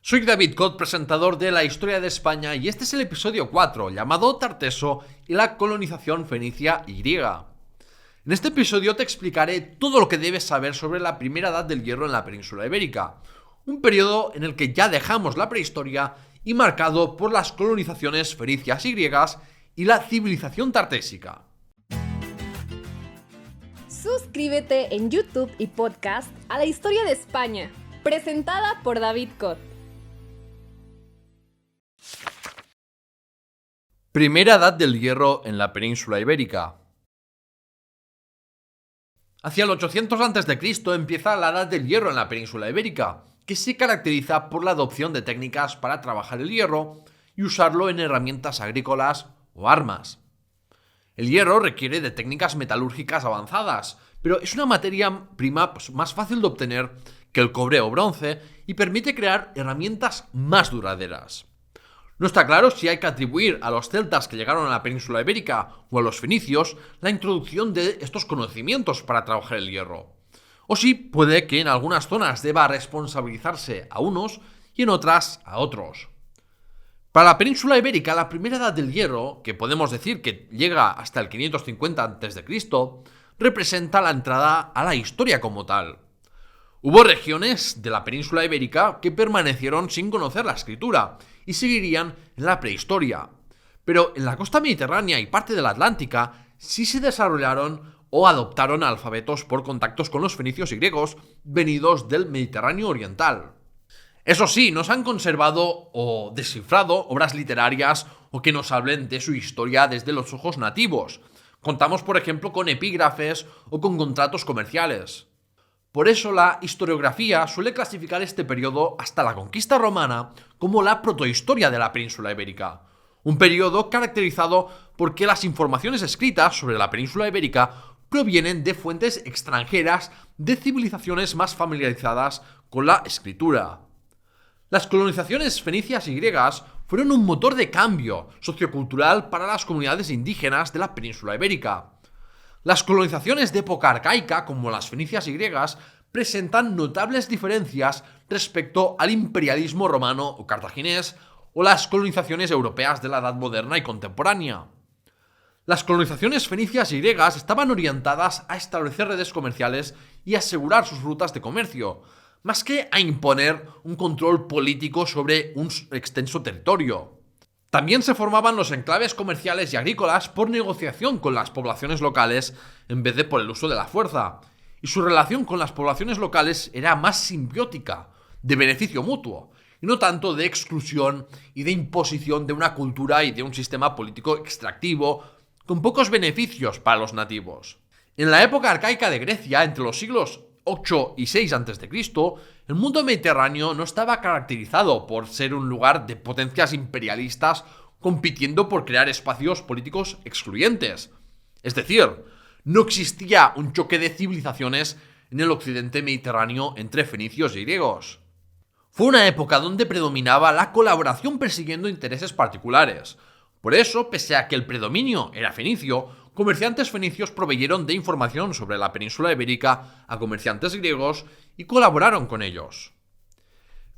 Soy David Cot, presentador de La Historia de España, y este es el episodio 4, llamado Tarteso y la colonización fenicia y griega. En este episodio te explicaré todo lo que debes saber sobre la primera edad del hierro en la península ibérica, un periodo en el que ya dejamos la prehistoria y marcado por las colonizaciones fenicias y griegas y la civilización tartésica. Suscríbete en YouTube y podcast a La Historia de España, presentada por David Cot. Primera edad del hierro en la península ibérica. Hacia el 800 a.C. empieza la edad del hierro en la península ibérica, que se caracteriza por la adopción de técnicas para trabajar el hierro y usarlo en herramientas agrícolas o armas. El hierro requiere de técnicas metalúrgicas avanzadas, pero es una materia prima más fácil de obtener que el cobre o bronce y permite crear herramientas más duraderas. No está claro si hay que atribuir a los celtas que llegaron a la península ibérica o a los fenicios la introducción de estos conocimientos para trabajar el hierro. O si puede que en algunas zonas deba responsabilizarse a unos y en otras a otros. Para la península ibérica, la primera edad del hierro, que podemos decir que llega hasta el 550 a.C., representa la entrada a la historia como tal. Hubo regiones de la península ibérica que permanecieron sin conocer la escritura y seguirían en la prehistoria. Pero en la costa mediterránea y parte de la Atlántica sí se desarrollaron o adoptaron alfabetos por contactos con los fenicios y griegos venidos del Mediterráneo oriental. Eso sí, nos han conservado o descifrado obras literarias o que nos hablen de su historia desde los ojos nativos. Contamos, por ejemplo, con epígrafes o con contratos comerciales. Por eso la historiografía suele clasificar este periodo hasta la conquista romana como la protohistoria de la península ibérica, un periodo caracterizado porque las informaciones escritas sobre la península ibérica provienen de fuentes extranjeras de civilizaciones más familiarizadas con la escritura. Las colonizaciones fenicias y griegas fueron un motor de cambio sociocultural para las comunidades indígenas de la península ibérica. Las colonizaciones de época arcaica, como las fenicias y griegas, presentan notables diferencias respecto al imperialismo romano o cartaginés o las colonizaciones europeas de la Edad Moderna y contemporánea. Las colonizaciones fenicias y griegas estaban orientadas a establecer redes comerciales y asegurar sus rutas de comercio, más que a imponer un control político sobre un extenso territorio. También se formaban los enclaves comerciales y agrícolas por negociación con las poblaciones locales en vez de por el uso de la fuerza, y su relación con las poblaciones locales era más simbiótica, de beneficio mutuo, y no tanto de exclusión y de imposición de una cultura y de un sistema político extractivo con pocos beneficios para los nativos. En la época arcaica de Grecia, entre los siglos 8 y 6 a.C., el mundo mediterráneo no estaba caracterizado por ser un lugar de potencias imperialistas compitiendo por crear espacios políticos excluyentes. Es decir, no existía un choque de civilizaciones en el occidente mediterráneo entre fenicios y griegos. Fue una época donde predominaba la colaboración persiguiendo intereses particulares. Por eso, pese a que el predominio era fenicio, comerciantes fenicios proveyeron de información sobre la península ibérica a comerciantes griegos y colaboraron con ellos.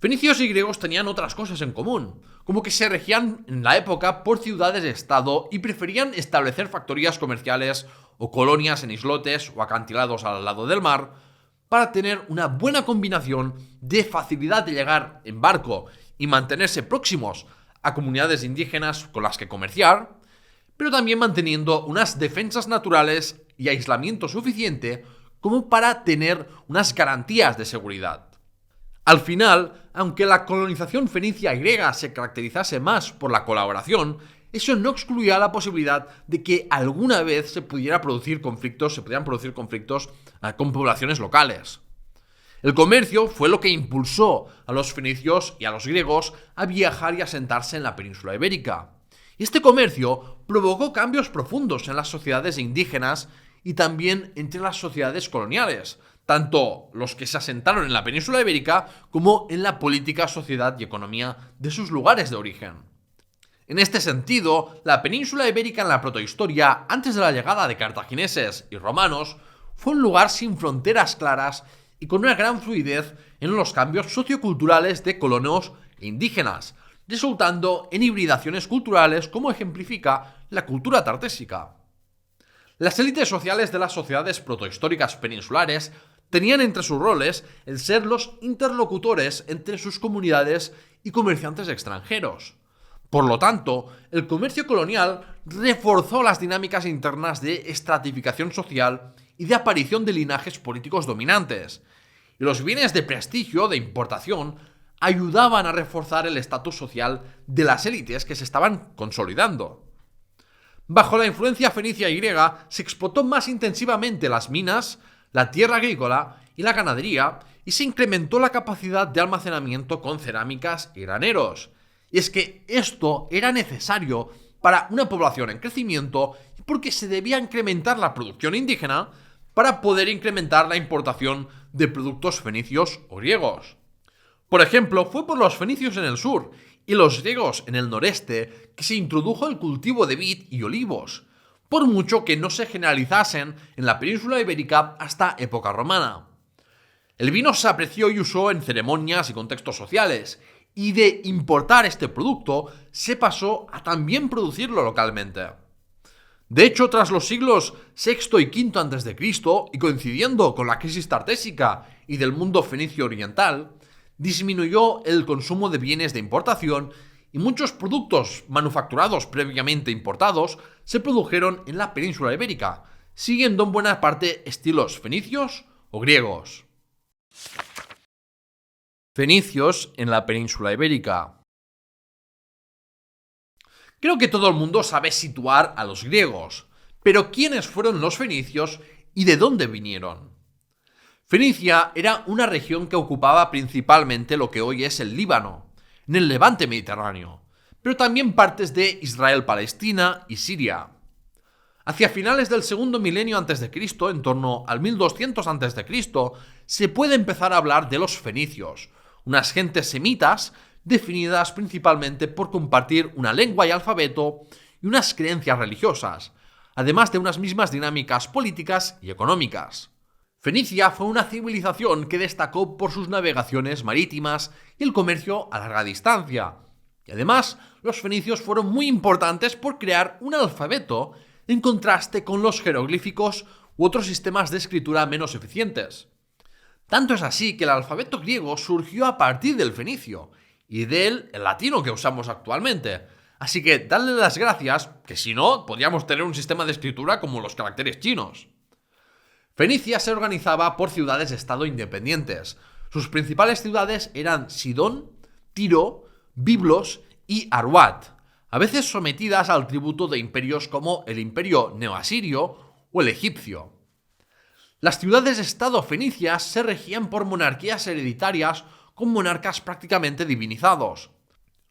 Fenicios y griegos tenían otras cosas en común, como que se regían en la época por ciudades-estado y preferían establecer factorías comerciales o colonias en islotes o acantilados al lado del mar para tener una buena combinación de facilidad de llegar en barco y mantenerse próximos a comunidades indígenas con las que comerciar, pero también manteniendo unas defensas naturales y aislamiento suficiente como para tener unas garantías de seguridad. Al final, aunque la colonización fenicia y griega se caracterizase más por la colaboración, eso no excluía la posibilidad de que alguna vez se pudieran producir conflictos con poblaciones locales. El comercio fue lo que impulsó a los fenicios y a los griegos a viajar y asentarse en la península ibérica. Y este comercio provocó cambios profundos en las sociedades indígenas y también entre las sociedades coloniales, tanto los que se asentaron en la península ibérica como en la política, sociedad y economía de sus lugares de origen. En este sentido, la península ibérica en la protohistoria, antes de la llegada de cartagineses y romanos, fue un lugar sin fronteras claras y con una gran fluidez en los cambios socioculturales de colonos e indígenas, resultando en hibridaciones culturales como ejemplifica la cultura tartésica. Las élites sociales de las sociedades protohistóricas peninsulares tenían entre sus roles el ser los interlocutores entre sus comunidades y comerciantes extranjeros. Por lo tanto, el comercio colonial reforzó las dinámicas internas de estratificación social y de aparición de linajes políticos dominantes, y los bienes de prestigio de importación ayudaban a reforzar el estatus social de las élites que se estaban consolidando. Bajo la influencia fenicia y griega se explotó más intensivamente las minas, la tierra agrícola y la ganadería, y se incrementó la capacidad de almacenamiento con cerámicas y graneros. Y es que esto era necesario para una población en crecimiento y porque se debía incrementar la producción indígena para poder incrementar la importación de productos fenicios o griegos. Por ejemplo, fue por los fenicios en el sur y los griegos en el noreste que se introdujo el cultivo de vid y olivos, por mucho que no se generalizasen en la península ibérica hasta época romana. El vino se apreció y usó en ceremonias y contextos sociales, y de importar este producto se pasó a también producirlo localmente. De hecho, tras los siglos VI y V a.C., y coincidiendo con la crisis tartésica y del mundo fenicio oriental, disminuyó el consumo de bienes de importación y muchos productos manufacturados previamente importados se produjeron en la península ibérica, siguiendo en buena parte estilos fenicios o griegos. Fenicios en la península ibérica. Creo que todo el mundo sabe situar a los griegos, pero ¿quiénes fueron los fenicios y de dónde vinieron? Fenicia era una región que ocupaba principalmente lo que hoy es el Líbano, en el levante mediterráneo, pero también partes de Israel-Palestina y Siria. Hacia finales del segundo milenio a.C., en torno al 1200 a.C., se puede empezar a hablar de los fenicios, unas gentes semitas definidas principalmente por compartir una lengua y alfabeto y unas creencias religiosas, además de unas mismas dinámicas políticas y económicas. Fenicia fue una civilización que destacó por sus navegaciones marítimas y el comercio a larga distancia. Y además, los fenicios fueron muy importantes por crear un alfabeto en contraste con los jeroglíficos u otros sistemas de escritura menos eficientes. Tanto es así que el alfabeto griego surgió a partir del fenicio, y de él el latino que usamos actualmente. Así que dadle las gracias, que si no, podríamos tener un sistema de escritura como los caracteres chinos. Fenicia se organizaba por ciudades-estado independientes. Sus principales ciudades eran Sidón, Tiro, Biblos y Arwat, a veces sometidas al tributo de imperios como el imperio neoasirio o el egipcio. Las ciudades-estado fenicias se regían por monarquías hereditarias con monarcas prácticamente divinizados.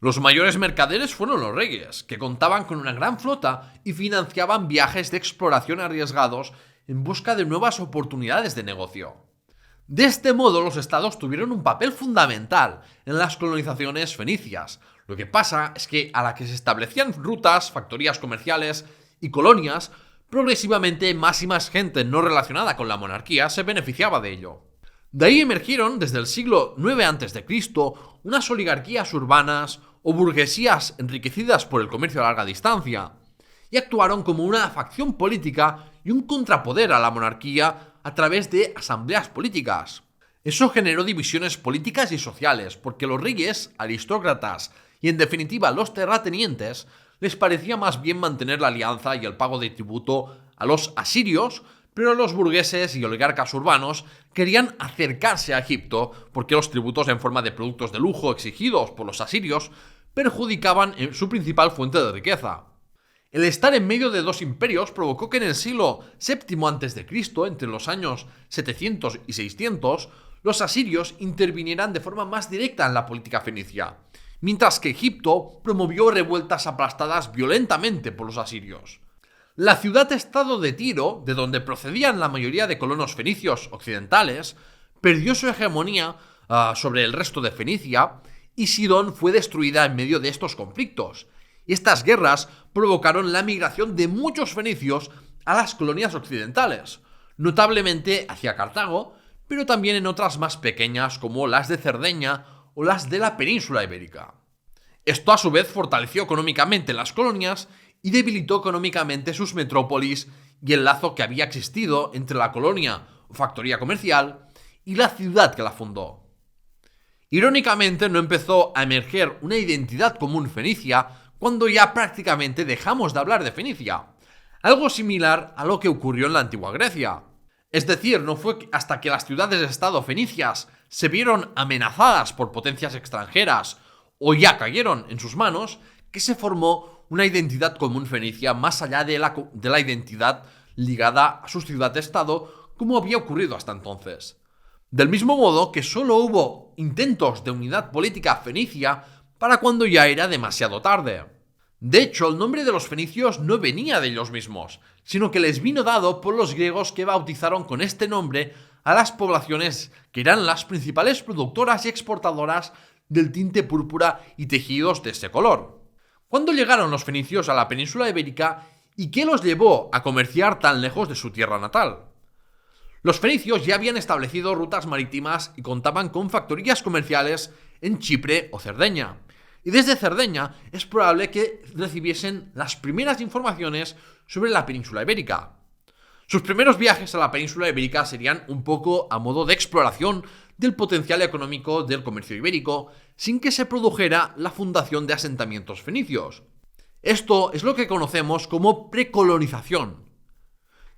Los mayores mercaderes fueron los reyes, que contaban con una gran flota y financiaban viajes de exploración arriesgados en busca de nuevas oportunidades de negocio. De este modo, los estados tuvieron un papel fundamental en las colonizaciones fenicias. Lo que pasa es que a la que se establecían rutas, factorías comerciales y colonias, progresivamente más y más gente no relacionada con la monarquía se beneficiaba de ello. De ahí emergieron desde el siglo IX a.C. unas oligarquías urbanas o burguesías enriquecidas por el comercio a larga distancia, y actuaron como una facción política y un contrapoder a la monarquía a través de asambleas políticas. Eso generó divisiones políticas y sociales, porque los reyes, aristócratas y en definitiva los terratenientes les parecía más bien mantener la alianza y el pago de tributo a los asirios, pero los burgueses y oligarcas urbanos querían acercarse a Egipto porque los tributos en forma de productos de lujo exigidos por los asirios perjudicaban su principal fuente de riqueza. El estar en medio de dos imperios provocó que en el siglo VII a.C., entre los años 700 y 600, los asirios intervinieran de forma más directa en la política fenicia, mientras que Egipto promovió revueltas aplastadas violentamente por los asirios. La ciudad-estado de Tiro, de donde procedían la mayoría de colonos fenicios occidentales, perdió su hegemonía sobre el resto de Fenicia, y Sidón fue destruida en medio de estos conflictos. Y estas guerras provocaron la migración de muchos fenicios a las colonias occidentales, notablemente hacia Cartago, pero también en otras más pequeñas como las de Cerdeña o las de la península ibérica. Esto a su vez fortaleció económicamente las colonias y debilitó económicamente sus metrópolis y el lazo que había existido entre la colonia o factoría comercial y la ciudad que la fundó. Irónicamente, no empezó a emerger una identidad común fenicia cuando ya prácticamente dejamos de hablar de Fenicia, algo similar a lo que ocurrió en la antigua Grecia. Es decir, no fue hasta que las ciudades-estado fenicias se vieron amenazadas por potencias extranjeras o ya cayeron en sus manos que se formó una identidad común fenicia más allá de la identidad ligada a su ciudad-estado como había ocurrido hasta entonces. Del mismo modo que solo hubo intentos de unidad política fenicia para cuando ya era demasiado tarde. De hecho, el nombre de los fenicios no venía de ellos mismos, sino que les vino dado por los griegos que bautizaron con este nombre a las poblaciones que eran las principales productoras y exportadoras del tinte púrpura y tejidos de ese color. ¿Cuándo llegaron los fenicios a la península ibérica y qué los llevó a comerciar tan lejos de su tierra natal? Los fenicios ya habían establecido rutas marítimas y contaban con factorías comerciales en Chipre o Cerdeña. Y desde Cerdeña es probable que recibiesen las primeras informaciones sobre la península ibérica. Sus primeros viajes a la península ibérica serían un poco a modo de exploración del potencial económico del comercio ibérico, sin que se produjera la fundación de asentamientos fenicios. Esto es lo que conocemos como precolonización.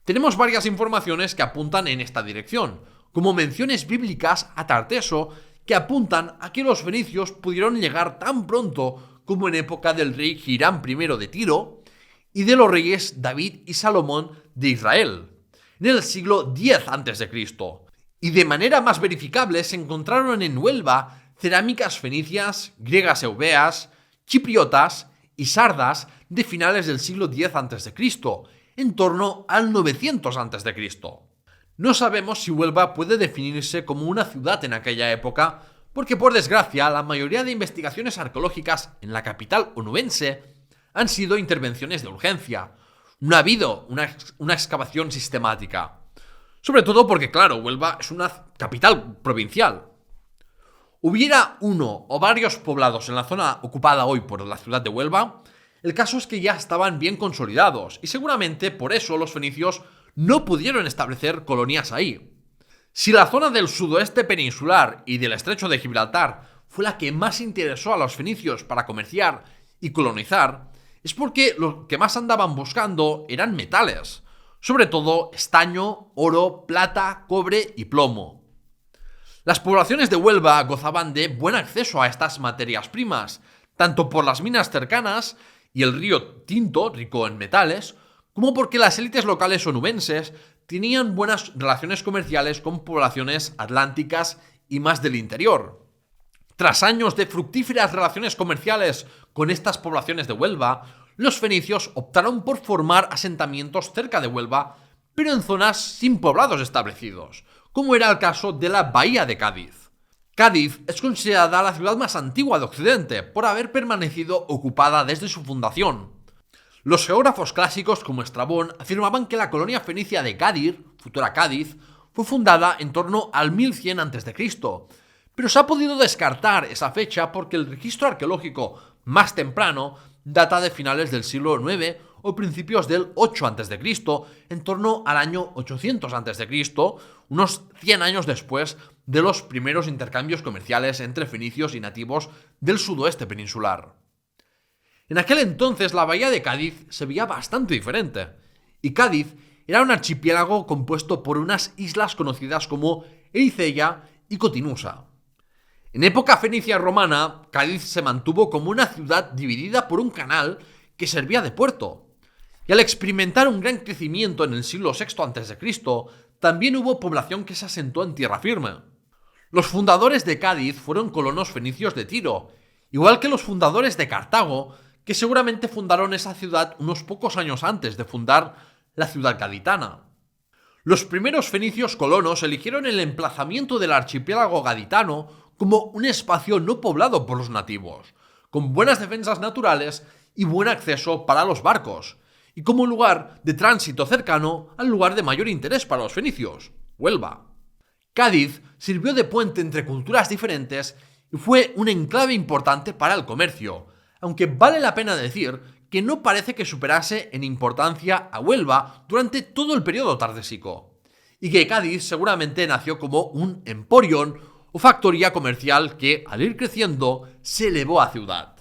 Tenemos varias informaciones que apuntan en esta dirección, como menciones bíblicas a Tarteso que apuntan a que los fenicios pudieron llegar tan pronto como en época del rey Hiram I de Tiro y de los reyes David y Salomón de Israel, en el siglo X a.C. Y de manera más verificable se encontraron en Huelva cerámicas fenicias, griegas eubeas, chipriotas y sardas de finales del siglo X a.C., en torno al 900 a.C. No sabemos si Huelva puede definirse como una ciudad en aquella época, porque por desgracia la mayoría de investigaciones arqueológicas en la capital onubense han sido intervenciones de urgencia. No ha habido una excavación sistemática. Sobre todo porque, claro, Huelva es una capital provincial. Hubiera uno o varios poblados en la zona ocupada hoy por la ciudad de Huelva, el caso es que ya estaban bien consolidados y seguramente por eso los fenicios no pudieron establecer colonias ahí. Si la zona del sudoeste peninsular y del estrecho de Gibraltar fue la que más interesó a los fenicios para comerciar y colonizar, es porque lo que más andaban buscando eran metales, sobre todo estaño, oro, plata, cobre y plomo. Las poblaciones de Huelva gozaban de buen acceso a estas materias primas, tanto por las minas cercanas y el río Tinto, rico en metales, como porque las élites locales onubenses tenían buenas relaciones comerciales con poblaciones atlánticas y más del interior. Tras años de fructíferas relaciones comerciales con estas poblaciones de Huelva, los fenicios optaron por formar asentamientos cerca de Huelva, pero en zonas sin poblados establecidos, como era el caso de la bahía de Cádiz. Cádiz es considerada la ciudad más antigua de Occidente por haber permanecido ocupada desde su fundación. Los geógrafos clásicos como Estrabón afirmaban que la colonia fenicia de Cádiz, futura Cádiz, fue fundada en torno al 1100 a.C., pero se ha podido descartar esa fecha porque el registro arqueológico más temprano data de finales del siglo IX o principios del 8 a.C., en torno al año 800 a.C., unos 100 años después de los primeros intercambios comerciales entre fenicios y nativos del sudoeste peninsular. En aquel entonces la bahía de Cádiz se veía bastante diferente, y Cádiz era un archipiélago compuesto por unas islas conocidas como Ericeia y Cotinusa. En época fenicia romana, Cádiz se mantuvo como una ciudad dividida por un canal que servía de puerto, y al experimentar un gran crecimiento en el siglo VI a.C., también hubo población que se asentó en tierra firme. Los fundadores de Cádiz fueron colonos fenicios de Tiro, igual que los fundadores de Cartago, que seguramente fundaron esa ciudad unos pocos años antes de fundar la ciudad gaditana. Los primeros fenicios colonos eligieron el emplazamiento del archipiélago gaditano como un espacio no poblado por los nativos, con buenas defensas naturales y buen acceso para los barcos, y como lugar de tránsito cercano al lugar de mayor interés para los fenicios, Huelva. Cádiz sirvió de puente entre culturas diferentes y fue un enclave importante para el comercio, aunque vale la pena decir que no parece que superase en importancia a Huelva durante todo el periodo tardesico, y que Cádiz seguramente nació como un emporion o factoría comercial que, al ir creciendo, se elevó a ciudad.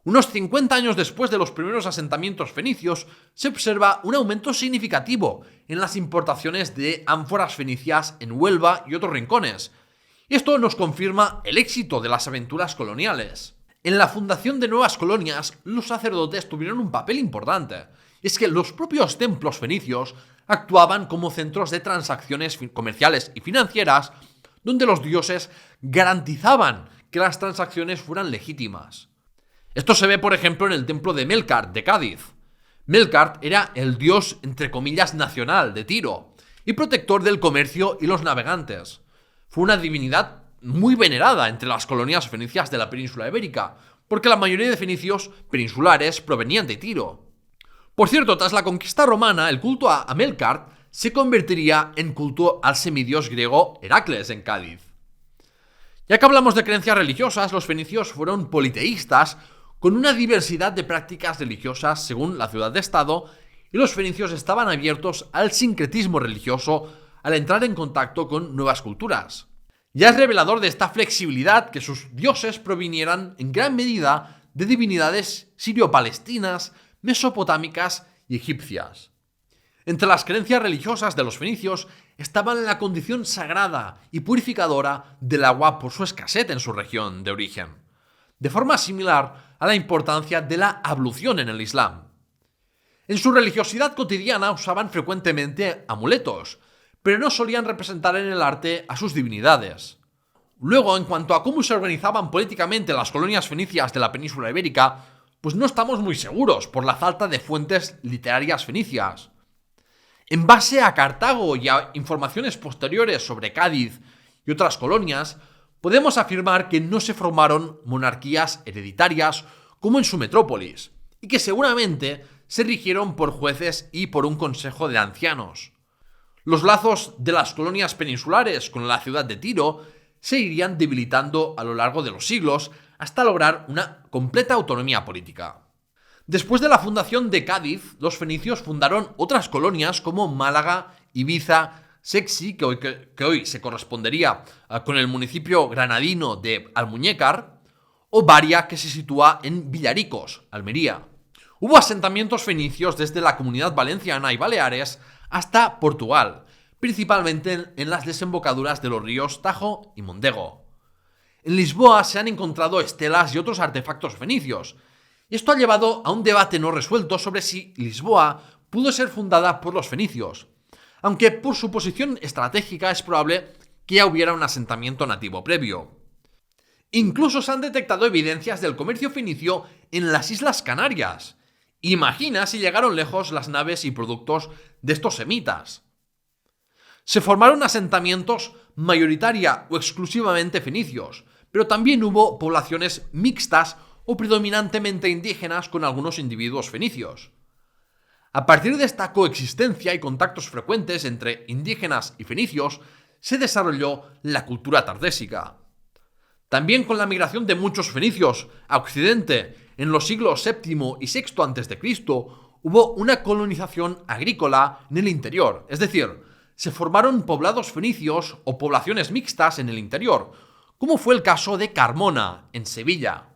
Unos 50 años después de los primeros asentamientos fenicios, se observa un aumento significativo en las importaciones de ánforas fenicias en Huelva y otros rincones. Esto nos confirma el éxito de las aventuras coloniales. En la fundación de nuevas colonias, los sacerdotes tuvieron un papel importante. Y es que los propios templos fenicios actuaban como centros de transacciones comerciales y financieras, donde los dioses garantizaban que las transacciones fueran legítimas. Esto se ve, por ejemplo, en el templo de Melkart de Cádiz. Melkart era el dios, entre comillas, nacional de Tiro y protector del comercio y los navegantes. Fue una divinidad muy venerada entre las colonias fenicias de la península ibérica, porque la mayoría de fenicios peninsulares provenían de Tiro. Por cierto, tras la conquista romana, el culto a Melkart se convertiría en culto al semidios griego Heracles en Cádiz. Ya que hablamos de creencias religiosas, los fenicios fueron politeístas, con una diversidad de prácticas religiosas según la ciudad-estado, y los fenicios estaban abiertos al sincretismo religioso al entrar en contacto con nuevas culturas. Ya es revelador de esta flexibilidad que sus dioses provinieran en gran medida de divinidades sirio-palestinas, mesopotámicas y egipcias. Entre las creencias religiosas de los fenicios estaban la condición sagrada y purificadora del agua por su escasez en su región de origen, de forma similar a la importancia de la ablución en el Islam. En su religiosidad cotidiana usaban frecuentemente amuletos, pero no solían representar en el arte a sus divinidades. Luego, en cuanto a cómo se organizaban políticamente las colonias fenicias de la península ibérica, pues no estamos muy seguros por la falta de fuentes literarias fenicias. En base a Cartago y a informaciones posteriores sobre Cádiz y otras colonias, podemos afirmar que no se formaron monarquías hereditarias como en su metrópolis, y que seguramente se rigieron por jueces y por un consejo de ancianos. Los lazos de las colonias peninsulares con la ciudad de Tiro se irían debilitando a lo largo de los siglos hasta lograr una completa autonomía política. Después de la fundación de Cádiz, los fenicios fundaron otras colonias como Málaga, Ibiza, Sexi, que hoy se correspondería con el municipio granadino de Almuñécar, o Varia, que se sitúa en Villaricos, Almería. Hubo asentamientos fenicios desde la Comunidad Valenciana y Baleares hasta Portugal, principalmente en las desembocaduras de los ríos Tajo y Mondego. En Lisboa se han encontrado estelas y otros artefactos fenicios, y esto ha llevado a un debate no resuelto sobre si Lisboa pudo ser fundada por los fenicios, aunque por su posición estratégica es probable que ya hubiera un asentamiento nativo previo. Incluso se han detectado evidencias del comercio fenicio en las Islas Canarias. Imagina si llegaron lejos las naves y productos de estos semitas. Se formaron asentamientos mayoritaria o exclusivamente fenicios, pero también hubo poblaciones mixtas o predominantemente indígenas con algunos individuos fenicios. A partir de esta coexistencia y contactos frecuentes entre indígenas y fenicios, se desarrolló la cultura tardésica. También con la migración de muchos fenicios a Occidente en los siglos VII y VI a.C., hubo una colonización agrícola en el interior, es decir, se formaron poblados fenicios o poblaciones mixtas en el interior, como fue el caso de Carmona, en Sevilla.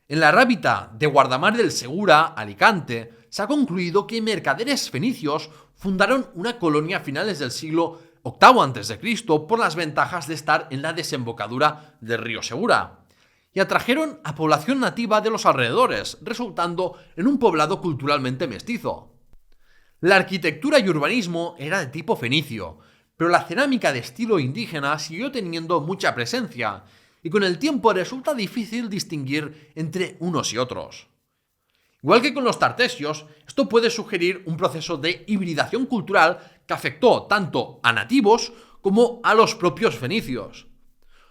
En la Rábita de Guardamar del Segura, Alicante, se ha concluido que mercaderes fenicios fundaron una colonia a finales del siglo VIII a.C. por las ventajas de estar en la desembocadura del río Segura, y atrajeron a población nativa de los alrededores, resultando en un poblado culturalmente mestizo. La arquitectura y urbanismo era de tipo fenicio, pero la cerámica de estilo indígena siguió teniendo mucha presencia, y con el tiempo resulta difícil distinguir entre unos y otros. Igual que con los tartesios, esto puede sugerir un proceso de hibridación cultural que afectó tanto a nativos como a los propios fenicios.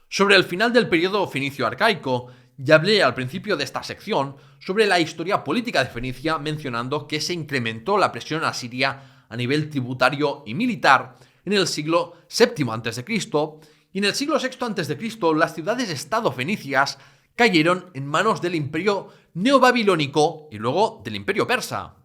Sobre el final del periodo fenicio arcaico, ya hablé al principio de esta sección sobre la historia política de Fenicia, mencionando que se incrementó la presión asiria a nivel tributario y militar en el siglo VII a.C., Y en el siglo VI a.C., las ciudades-estado fenicias cayeron en manos del imperio neobabilónico y luego del imperio persa.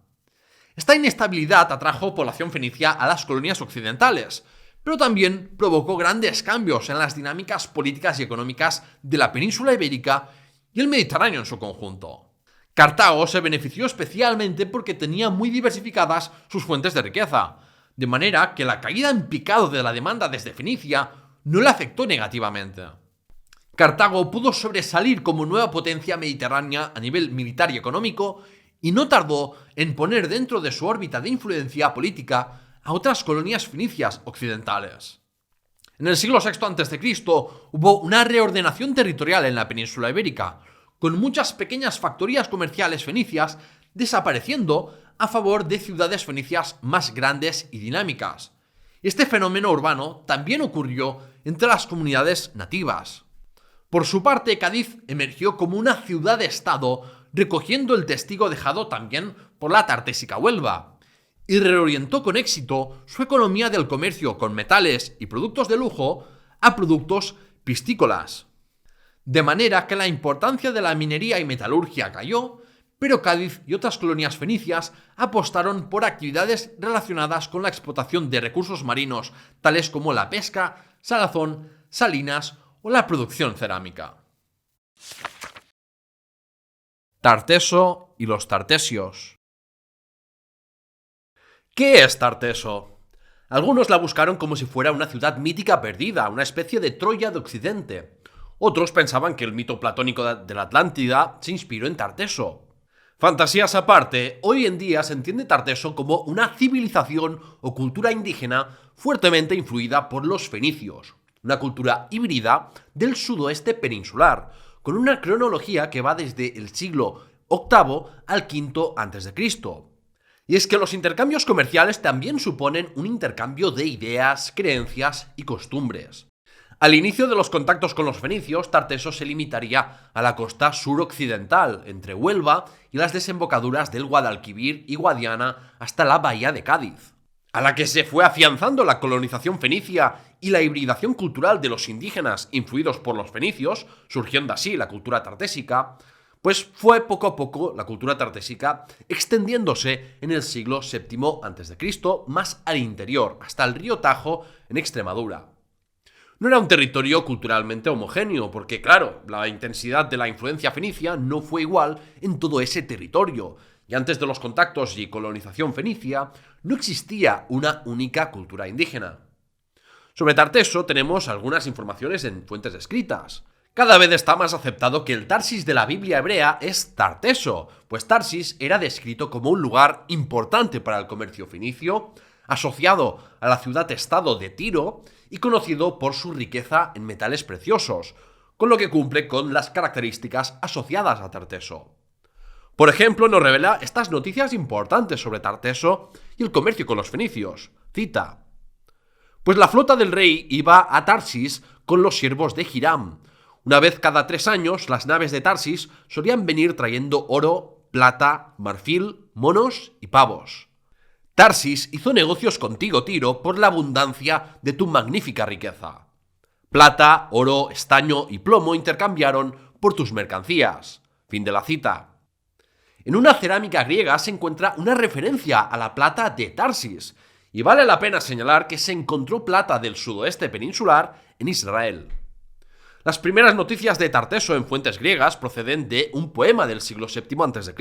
Esta inestabilidad atrajo población fenicia a las colonias occidentales, pero también provocó grandes cambios en las dinámicas políticas y económicas de la península ibérica y el Mediterráneo en su conjunto. Cartago se benefició especialmente porque tenía muy diversificadas sus fuentes de riqueza, de manera que la caída en picado de la demanda desde Fenicia no le afectó negativamente. Cartago pudo sobresalir como nueva potencia mediterránea a nivel militar y económico y no tardó en poner dentro de su órbita de influencia política a otras colonias fenicias occidentales. En el siglo VI a.C. hubo una reordenación territorial en la península ibérica, con muchas pequeñas factorías comerciales fenicias desapareciendo a favor de ciudades fenicias más grandes y dinámicas. Este fenómeno urbano también ocurrió entre las comunidades nativas. Por su parte, Cádiz emergió como una ciudad-estado, recogiendo el testigo dejado también por la tartésica Huelva, y reorientó con éxito su economía del comercio con metales y productos de lujo a productos piscícolas. De manera que la importancia de la minería y metalurgia cayó, pero Cádiz y otras colonias fenicias apostaron por actividades relacionadas con la explotación de recursos marinos, tales como la pesca, salazón, salinas o la producción cerámica. Tarteso y los tartesios. ¿Qué es Tarteso? Algunos la buscaron como si fuera una ciudad mítica perdida, una especie de Troya de Occidente. Otros pensaban que el mito platónico de la Atlántida se inspiró en Tarteso. Fantasías aparte, hoy en día se entiende Tarteso como una civilización o cultura indígena fuertemente influida por los fenicios, una cultura híbrida del sudoeste peninsular, con una cronología que va desde el siglo VIII al V a.C. Y es que los intercambios comerciales también suponen un intercambio de ideas, creencias y costumbres. Al inicio de los contactos con los fenicios, Tarteso se limitaría a la costa suroccidental, entre Huelva y las desembocaduras del Guadalquivir y Guadiana hasta la bahía de Cádiz, a la que se fue afianzando la colonización fenicia y la hibridación cultural de los indígenas influidos por los fenicios, surgiendo así la cultura tartésica. Pues fue poco a poco la cultura tartésica extendiéndose en el siglo VII a.C. más al interior, hasta el río Tajo en Extremadura. No era un territorio culturalmente homogéneo, porque claro, la intensidad de la influencia fenicia no fue igual en todo ese territorio, y antes de los contactos y colonización fenicia, no existía una única cultura indígena. Sobre Tarteso tenemos algunas informaciones en fuentes escritas. Cada vez está más aceptado que el Tarsis de la Biblia hebrea es Tarteso, pues Tarsis era descrito como un lugar importante para el comercio fenicio, asociado a la ciudad-estado de Tiro y conocido por su riqueza en metales preciosos, con lo que cumple con las características asociadas a Tarteso. Por ejemplo, nos revela estas noticias importantes sobre Tarteso y el comercio con los fenicios. Cita: pues la flota del rey iba a Tarsis con los siervos de Hiram. Una vez cada 3 años, las naves de Tarsis solían venir trayendo oro, plata, marfil, monos y pavos. Tarsis hizo negocios contigo, Tiro, por la abundancia de tu magnífica riqueza. Plata, oro, estaño y plomo intercambiaron por tus mercancías. Fin de la cita. En una cerámica griega se encuentra una referencia a la plata de Tarsis, y vale la pena señalar que se encontró plata del sudoeste peninsular en Israel. Las primeras noticias de Tarteso en fuentes griegas proceden de un poema del siglo VII a.C.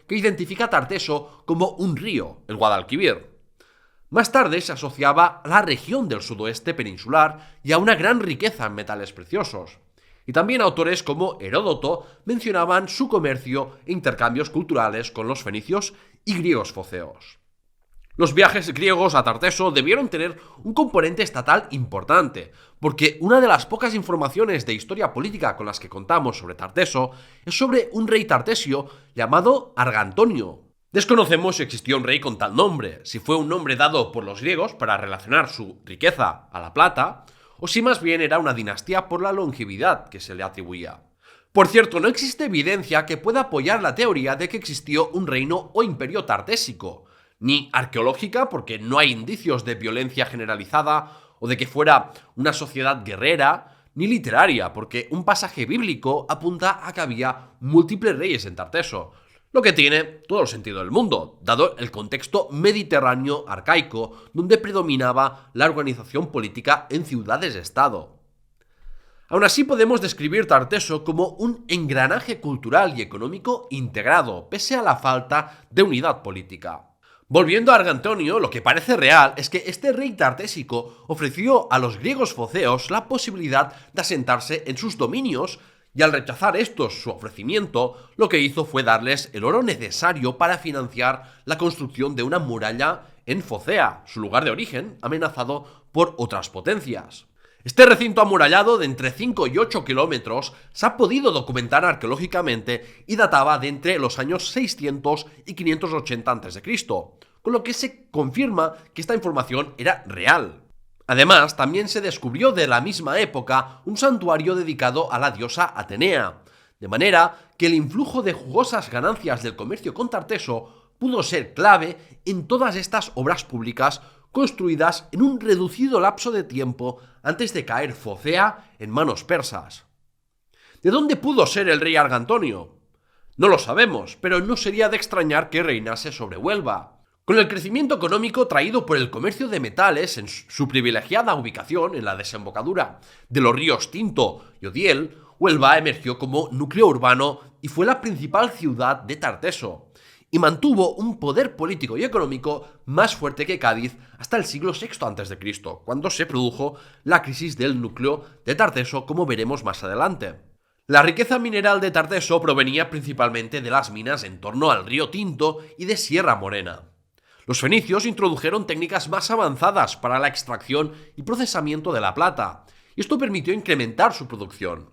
que identifica a Tarteso como un río, el Guadalquivir. Más tarde se asociaba a la región del sudoeste peninsular y a una gran riqueza en metales preciosos. Y también autores como Heródoto mencionaban su comercio e intercambios culturales con los fenicios y griegos foceos. Los viajes griegos a Tarteso debieron tener un componente estatal importante, porque una de las pocas informaciones de historia política con las que contamos sobre Tarteso es sobre un rey tartesio llamado Argantonio. Desconocemos si existió un rey con tal nombre, si fue un nombre dado por los griegos para relacionar su riqueza a la plata, o si más bien era una dinastía por la longevidad que se le atribuía. Por cierto, no existe evidencia que pueda apoyar la teoría de que existió un reino o imperio tartésico, ni arqueológica porque no hay indicios de violencia generalizada o de que fuera una sociedad guerrera, ni literaria, porque un pasaje bíblico apunta a que había múltiples reyes en Tarteso, lo que tiene todo el sentido del mundo, dado el contexto mediterráneo arcaico, donde predominaba la organización política en ciudades-estado. Aún así podemos describir Tarteso como un engranaje cultural y económico integrado, pese a la falta de unidad política. Volviendo a Argantonio, lo que parece real es que este rey tartésico ofreció a los griegos foceos la posibilidad de asentarse en sus dominios, y al rechazar estos su ofrecimiento, lo que hizo fue darles el oro necesario para financiar la construcción de una muralla en Focea, su lugar de origen, amenazado por otras potencias. Este recinto amurallado de entre 5 y 8 kilómetros se ha podido documentar arqueológicamente y databa de entre los años 600 y 580 a.C., con lo que se confirma que esta información era real. Además, también se descubrió de la misma época un santuario dedicado a la diosa Atenea, de manera que el influjo de jugosas ganancias del comercio con Tarteso pudo ser clave en todas estas obras públicas construidas en un reducido lapso de tiempo antes de caer Focea en manos persas. ¿De dónde pudo ser el rey Argantonio? No lo sabemos, pero no sería de extrañar que reinase sobre Huelva. Con el crecimiento económico traído por el comercio de metales en su privilegiada ubicación en la desembocadura de los ríos Tinto y Odiel, Huelva emergió como núcleo urbano y fue la principal ciudad de Tarteso, y mantuvo un poder político y económico más fuerte que Cádiz hasta el siglo VI a.C., cuando se produjo la crisis del núcleo de Tarteso, como veremos más adelante. La riqueza mineral de Tarteso provenía principalmente de las minas en torno al río Tinto y de Sierra Morena. Los fenicios introdujeron técnicas más avanzadas para la extracción y procesamiento de la plata, y esto permitió incrementar su producción.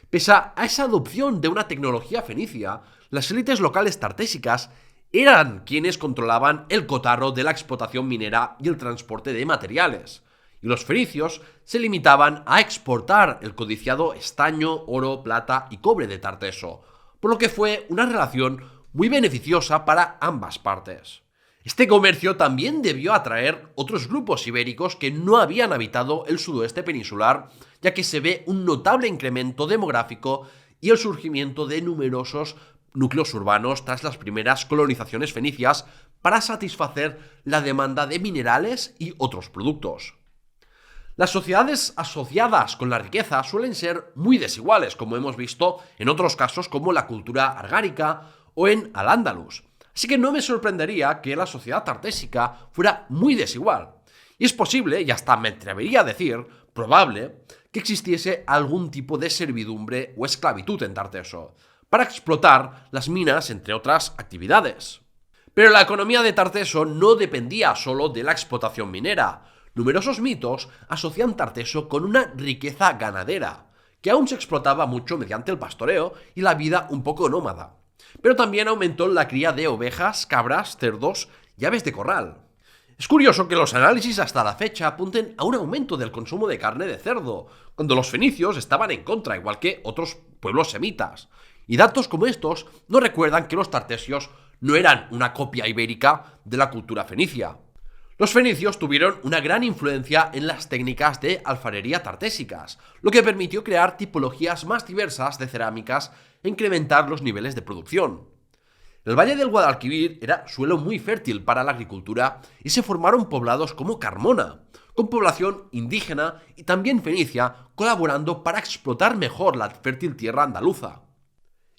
Pese a esa adopción de una tecnología fenicia, las élites locales tartésicas eran quienes controlaban el cotarro de la explotación minera y el transporte de materiales, y los fenicios se limitaban a exportar el codiciado estaño, oro, plata y cobre de Tarteso, por lo que fue una relación muy beneficiosa para ambas partes. Este comercio también debió atraer otros grupos ibéricos que no habían habitado el sudoeste peninsular, ya que se ve un notable incremento demográfico y el surgimiento de numerosos núcleos urbanos tras las primeras colonizaciones fenicias para satisfacer la demanda de minerales y otros productos. Las sociedades asociadas con la riqueza suelen ser muy desiguales, como hemos visto en otros casos como la cultura argárica o en Al-Ándalus. Así que no me sorprendería que la sociedad tartésica fuera muy desigual. Y es posible, y hasta me atrevería a decir, probable, que existiese algún tipo de servidumbre o esclavitud en Tarteso, para explotar las minas, entre otras actividades. Pero la economía de Tarteso no dependía solo de la explotación minera. Numerosos mitos asocian Tarteso con una riqueza ganadera, que aún se explotaba mucho mediante el pastoreo y la vida un poco nómada. Pero también aumentó la cría de ovejas, cabras, cerdos y aves de corral. Es curioso que los análisis hasta la fecha apunten a un aumento del consumo de carne de cerdo, cuando los fenicios estaban en contra, igual que otros pueblos semitas. Y datos como estos nos recuerdan que los tartesios no eran una copia ibérica de la cultura fenicia. Los fenicios tuvieron una gran influencia en las técnicas de alfarería tartésicas, lo que permitió crear tipologías más diversas de cerámicas e incrementar los niveles de producción. El valle del Guadalquivir era suelo muy fértil para la agricultura y se formaron poblados como Carmona, con población indígena y también fenicia colaborando para explotar mejor la fértil tierra andaluza.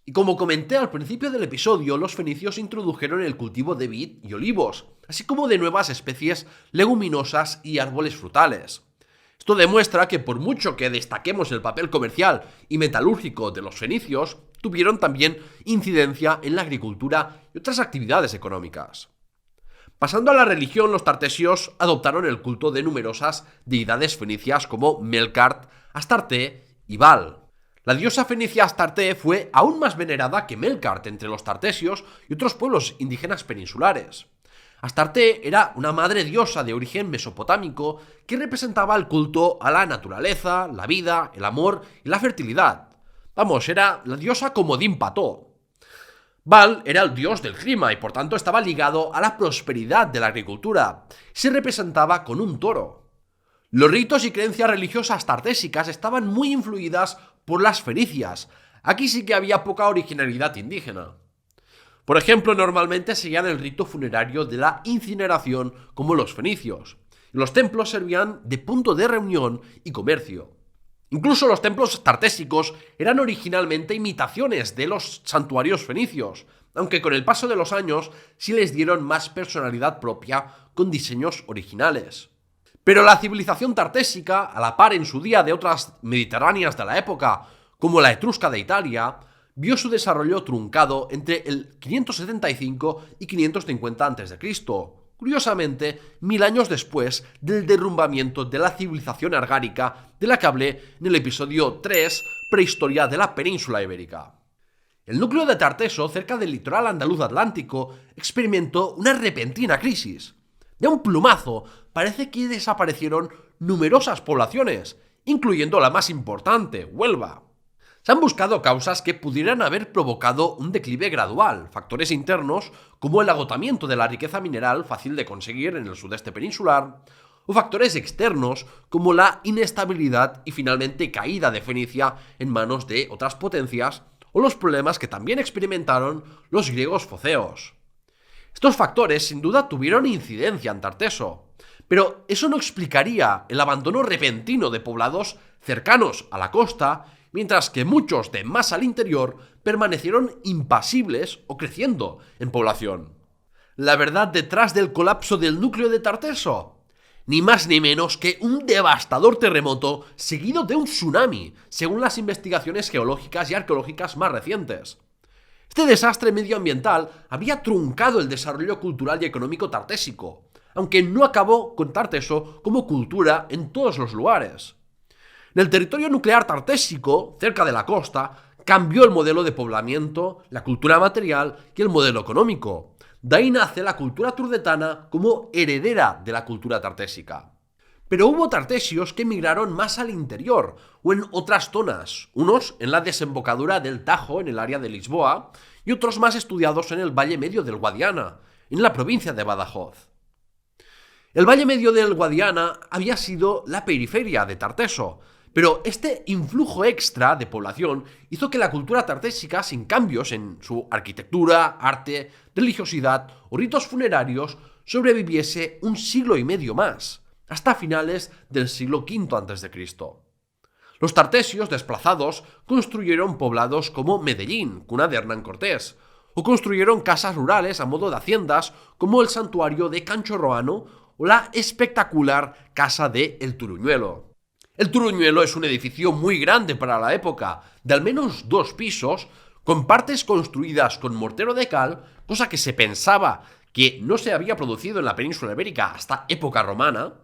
Y como comenté al principio del episodio, los fenicios introdujeron el cultivo de vid y olivos, así como de nuevas especies leguminosas y árboles frutales. Esto demuestra que por mucho que destaquemos el papel comercial y metalúrgico de los fenicios, tuvieron también incidencia en la agricultura y otras actividades económicas. Pasando a la religión, los tartesios adoptaron el culto de numerosas deidades fenicias como Melkart, Astarte y Baal. La diosa fenicia Astarte fue aún más venerada que Melkart entre los tartesios y otros pueblos indígenas peninsulares. Astarte era una madre diosa de origen mesopotámico que representaba el culto a la naturaleza, la vida, el amor y la fertilidad. Vamos, era la diosa comodín pa' tó. Baal era el dios del clima y por tanto estaba ligado a la prosperidad de la agricultura. Se representaba con un toro. Los ritos y creencias religiosas tartésicas estaban muy influidas por las fenicias. Aquí sí que había poca originalidad indígena. Por ejemplo, normalmente seguían el rito funerario de la incineración como los fenicios. Los templos servían de punto de reunión y comercio. Incluso los templos tartésicos eran originalmente imitaciones de los santuarios fenicios, aunque con el paso de los años sí les dieron más personalidad propia con diseños originales. Pero la civilización tartésica, a la par en su día de otras mediterráneas de la época, como la etrusca de Italia, vio su desarrollo truncado entre el 575 y 550 a.C., curiosamente 1000 años después del derrumbamiento de la civilización argárica de la que hablé en el episodio 3, Prehistoria de la península ibérica. El núcleo de Tarteso, cerca del litoral andaluz atlántico, experimentó una repentina crisis. De un plumazo, parece que desaparecieron numerosas poblaciones, incluyendo la más importante, Huelva. Se han buscado causas que pudieran haber provocado un declive gradual, factores internos como el agotamiento de la riqueza mineral fácil de conseguir en el sudeste peninsular, o factores externos como la inestabilidad y finalmente caída de Fenicia en manos de otras potencias, o los problemas que también experimentaron los griegos foceos. Estos factores sin duda tuvieron incidencia en Tarteso, pero eso no explicaría el abandono repentino de poblados cercanos a la costa, mientras que muchos de más al interior permanecieron impasibles o creciendo en población. La verdad detrás del colapso del núcleo de Tarteso: ni más ni menos que un devastador terremoto seguido de un tsunami, según las investigaciones geológicas y arqueológicas más recientes. Este desastre medioambiental había truncado el desarrollo cultural y económico tartésico, aunque no acabó con Tarteso como cultura en todos los lugares. En el territorio nuclear tartésico, cerca de la costa, cambió el modelo de poblamiento, la cultura material y el modelo económico. De ahí nace la cultura turdetana como heredera de la cultura tartésica. Pero hubo tartesios que emigraron más al interior o en otras zonas, unos en la desembocadura del Tajo en el área de Lisboa y otros más estudiados en el Valle Medio del Guadiana, en la provincia de Badajoz. El Valle Medio del Guadiana había sido la periferia de Tarteso, pero este influjo extra de población hizo que la cultura tartésica, sin cambios en su arquitectura, arte, religiosidad o ritos funerarios, sobreviviese un siglo y medio más, hasta finales del siglo V a.C. Los tartesios desplazados construyeron poblados como Medellín, cuna de Hernán Cortés, o construyeron casas rurales a modo de haciendas como el santuario de Cancho Roano o la espectacular casa de El Turuñuelo. El Turuñuelo es un edificio muy grande para la época, de al menos 2 pisos, con partes construidas con mortero de cal, cosa que se pensaba que no se había producido en la península ibérica hasta época romana,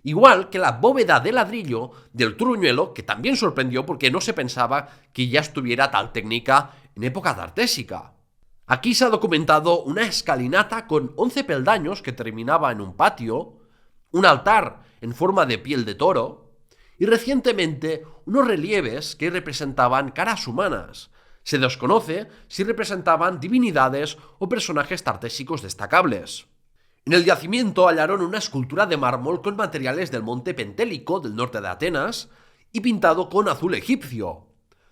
igual que la bóveda de ladrillo del Turuñuelo, que también sorprendió porque no se pensaba que ya estuviera tal técnica en época tartésica. Aquí se ha documentado una escalinata con 11 peldaños que terminaba en un patio, un altar en forma de piel de toro, y recientemente unos relieves que representaban caras humanas. Se desconoce si representaban divinidades o personajes tartésicos destacables. En el yacimiento hallaron una escultura de mármol con materiales del monte Pentélico del norte de Atenas y pintado con azul egipcio,